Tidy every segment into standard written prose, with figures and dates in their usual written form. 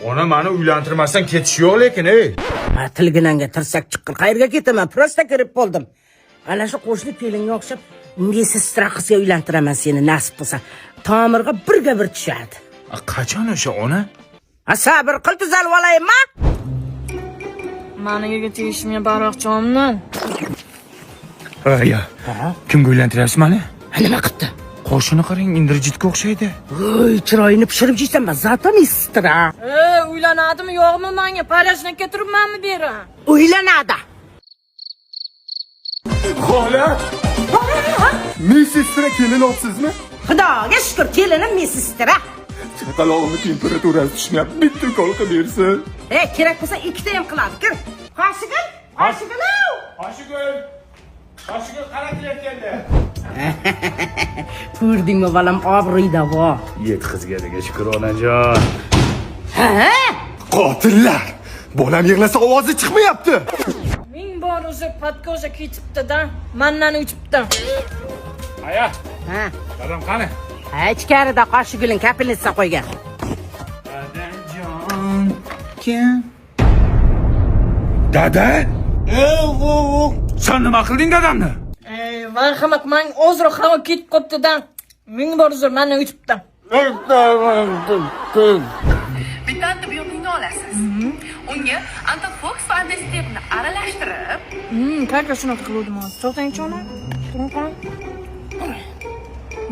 Ona meni uylantirmasdan ketish yo'q lekin, ey. Tilginanga tirsak chiqqan. Qayerga ketaman? Prosta kirib bo'ldim. Ana shu qo'shni kelinga o'xshab mesestra qizga uylantiraman seni nasib bo'lsa. Tomirga birga bir tushadi. Qachon o'sha ona? Sabr qil tuzalib olaymi? Maniga tegishimga baroqchomman. Ya. Kimga uylantirasiz meni? Nima qildi? Qo'shini qarang, Indirjitga o'xshaydi. Voy, chiroyini pishirib jeysanmi? Zato mesestra. Uylanadimi yo'qmi menga? Parashnikka turibmanmi beri? Uylanadi. Xola! Mesestra kelin olibsizmi? Xudoga shukr, kelinim mesestra. Chaqalog'imni temperaturasi tushmayapti. Bitta ukol qilib bersin. Kerak bo'lsa ikkita ham qiladi. Kir. Qoshig'im. Qoshig'im qara kelayotganda. Ko'rdingmi balam, obro'yda vo. Yet qizga degan shukr onajon. Qotillar! Bolam yig'lasa ovozi chiqmayapti. Ming bor o'zi podkoza ketibdi-da. Mannani uchibdi. Aya. Dadam qani? Ichkarida qoshig'ing kapelnitsa qo'ygan. Dadajon. Kim? Dada? Sen nima qilding dadamni? Marhamat, men ozroq havo ketib qopti-da. Ming bor uzr, meni uchibdi. Bitta antibiotini olasiz. Unga antifox va antistepni aralashtirib, Qancha shunaqa qildim hozir. To'xtang-chi ona. Turing qani.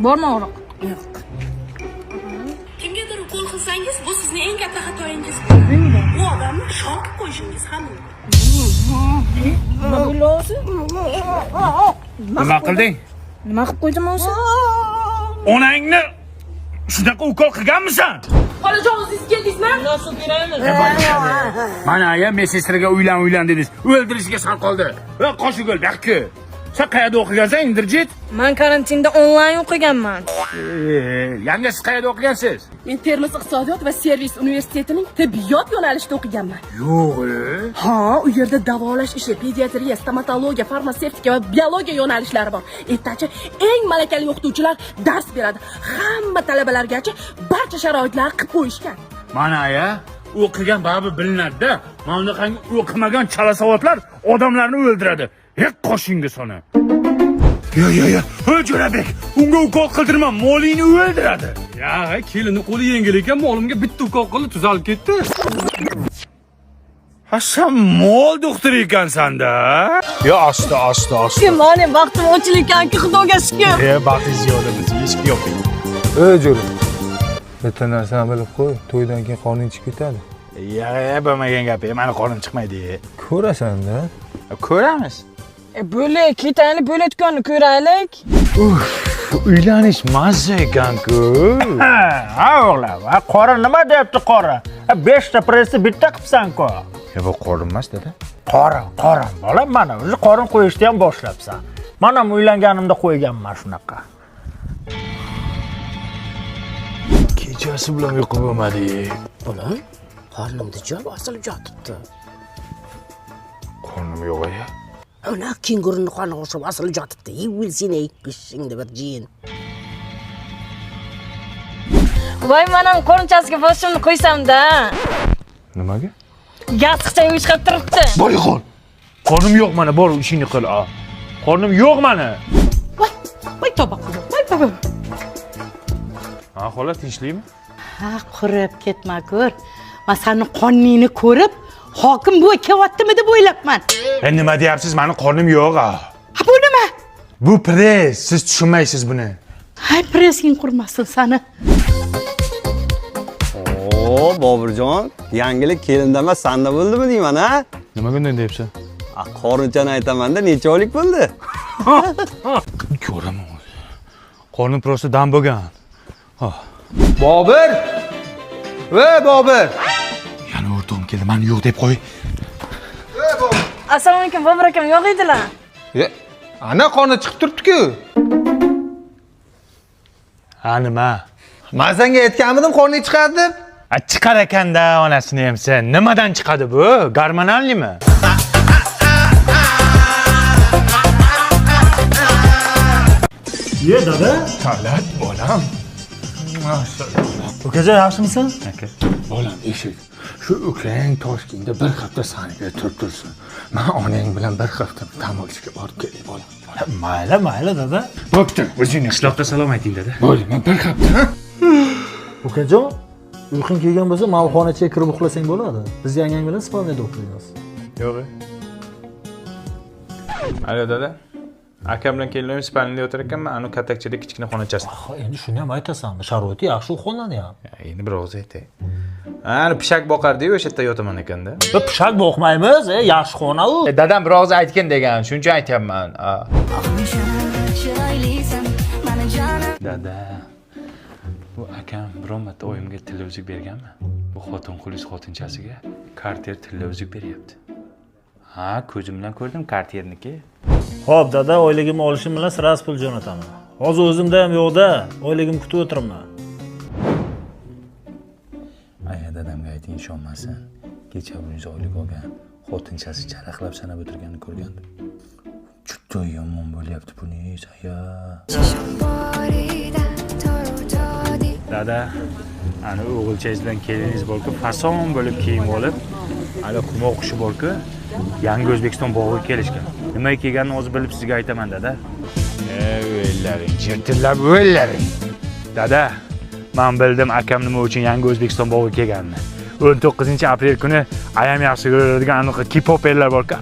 Bormi og'riq? Yo'q. kimgadir ukol qilsangiz, bu sizning eng katta xatoyingiz. Bu odamni shok qilib qo'yishingiz ham mumkin. Nima bo'ldi? Nima qilding? Nima qilib qo'ydim o'zi? Onangni shunaqa ukol qilganmisan? Xolajon, siz keldingizmi? Nasib beraymi? Mana aya mesesraga uylan dedingiz. O'ldirishga sal qoldi. Va qoshig o'l, bakki. Sen qayerda o'qigansan, Indirjit? Men karantinda onlayn o'qiganman. Yanga siz qayerda o'qigansiz? Men Termiz iqtisodiyot va servis universitetining tibbiyot yo'nalishida o'qiganman. Yo'q. Ha, u yerda davolash ishi, pediatriya, stomatologiya, farmatsevtika va biologiya yo'nalishlari bor. Ertachi eng malakali o'qituvchilar dars beradi. Hamma talabalargacha barcha sharoitlar qilib qo'yishgan. Mana aya, o'qigan babi bilinadi-da. Mana bunaqangi o'qimagan chala savodlar odamlarni o'ldiradi. Qoshingga sona. Yo. Jo'rabek, unga ukol qildirma, molingni o'ldiradi. Ya, kelinni qo'li yengil ekan, molimga bitta ukol qildi, tuzalib ketdi. Ha, sen mol doktori ekansan-da. Yo, asta. Mani vaqtim o'chil ekan-ki, xudoga shukr. Baxtingiz yordamimiz hech kim yo'q. Jo'ra. Bitta narsani bilib qo'y, to'ydan keyin qoning chiqib ketadi. Bo'lmagan gap, meni qonim chiqmaydi. Ko'rasan-da. Ko'ramiz. Bo'le, ketaylik, bo'layotganini ko'raylik. Uylanish mazza ekan-ku. Ha o'g'lim, qora nima deyapti qora? 5 ta pressni bitta qilibsan-ku. Bu qorin emas, dada. Qorin, bolam, mana o'zi qorin qo'yishni ham boshlabsan. Mana ham uylanganimda qo'yganman shunaqa. Kechasi bilan uyqu bo'lmadi. Bolam, qornimda joy osilib yotibdi. Qornim yo'q aya. Ana kenguruni qoni o'xshab osilib yotibdi. Wilsini ikkishingda bir jiyin. Voy, men ham qo'rinchasiga boshimni qo'ysam-da. Nimaga? Yostiqcha uyushqab turibdi. Bor yo'q. Qornim yo'q mana, bor ishingni qil. Qornim yo'q mana. Voy toba. Ha, xola tinchlikmi? Ha, qurib ketma ko'r. Men seni qonningni ko'rib, hokim buva kelyaptimi deb o'ylabman. Nima deyapsiz? Meni qornim yo'q. Ha, bu nima? Bu press, siz tushunmaysiz buni. Hay, pressing qurmasin seni. Bobirjon, yangilik kelinda emas, sanda bo'ldimi deyman, ha? Nimaga unday deyapsan? Qorinchani aytaman-da, necha oylik bo'ldi? Ko'raman. Qornim prosta dam bo'lgan. Bobir! Bobir! Yana o'rtog'im keldi, meni yo'q deb qo'y. Assalomu alaykum, Bobur akam, yo'q edilar. Ana qorni chiqib turibdi-ku. Ha, nima? Men senga aytganmidim qorning chiqadi deb. Chiqar ekan-da, onasini ham sen. Nimadan chiqadi bu? Gormonalnimi? Dada? Talat bolam. Ukajon, yaxshimisan? Aka, bolam eshik. Shu ukang Toshkentda bir hafta saniga turib tursin. Men onang bilan bir hafta dam olishga borib kelay bolam. Mayli dada. Bo'pti, o'zingni Qishloqda salom ayting dada. bo'ldi, men bir hafta. Ukajon, uyqung kelgan bo'lsa, malxonachiga kirib uxlasang bo'ladi. Biz yangang bilan spalniyada uxlaymiz. Yo'q. Alo dada. Akam bilan kelinlar spalniyada o'tirar ekanman, anu katakchada kichkina xonachasida. Endi shuni ham aytasan. Sharoiti yaxshi uxlanyapti. Endi bir og'iz aytay. Ani pishak boqardi-yu, o'sha yerda yotaman ekanda. Biz pishak boqmaymiz, yaxshi xona u. Dadam bir og'iz aytgan degan, shuning uchun aytyapman. Dada. Bu akam biron marta oyimga televizor berganmi? Bu xotin-quliz xotinchasiga karter televizor beryapti. Ha, ko'zim bilan ko'rdim karterniki. Xo'p, dada, oyligimni olishim bilan sirasi pul jo'nataman. Hozir o'zimda ham yo'q-da, oyligimni kutib o'tiribman. Aya dadamga ayting, ishonmasin. Kecha uningiz oylik olgan xotinchasi charaqlab sanab o'tirganini ko'rgandim. Juda yomon bo'lyapti buningiz, aya. Dada, ana o'g'ilchangiz bilan keliningiz bor-ku, fason bo'lib kiyim olib, ana quma o'qishi bor-ku, Yangi O'zbekiston bog'iga kelishgan. Nimaga kelganini o'zi bilib sizga aytaman, dada. O'ylaring, jirtillab o'ylaring. Dada, men bildim akam nima uchun Yangi O'zbekiston bog'iga kelganini. 19-aprel kuni ayam yaxshi ko'radigan aniq K-poperlar bor-ku,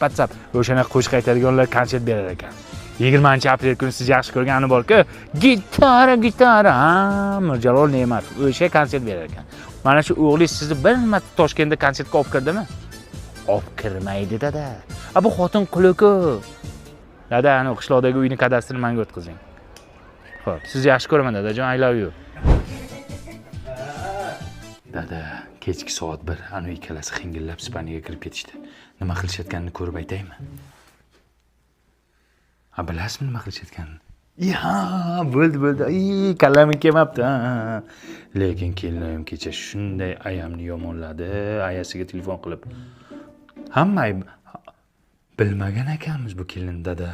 patsap. O'shana qo'shiq aytadiganlar konsert berar ekan. 20-aprel kuni siz yaxshi ko'rgani bor-ku, gitara, Mirjalol Ne'matov o'sha konsert berar ekan. Mana shu o'g'lingiz sizni bir marta Toshkentda konsertga olib kirdimi? Olib kirmaydi dada. Bu xotin quli-ku. Dada, ana qishloqdagi uyni kadastrini menga o'tkazing. Xo'p, sizni yaxshi ko'raman dadajon, I love you. Dada, kechki soat 1 ana ikkalasi xingillab Ispaniyaga kirib ketishdi. Nima qilishayotganini ko'rib aytaymi? Ha, bilasizmi nima qilishayotganini? Ya, bo'ldi. Kallamim kelmabdi. Lekin kelinim kecha shunday ayamni yomonladi, ayasiga telefon qilib. Hamma bilmagan ekanmiz bu kelin dada.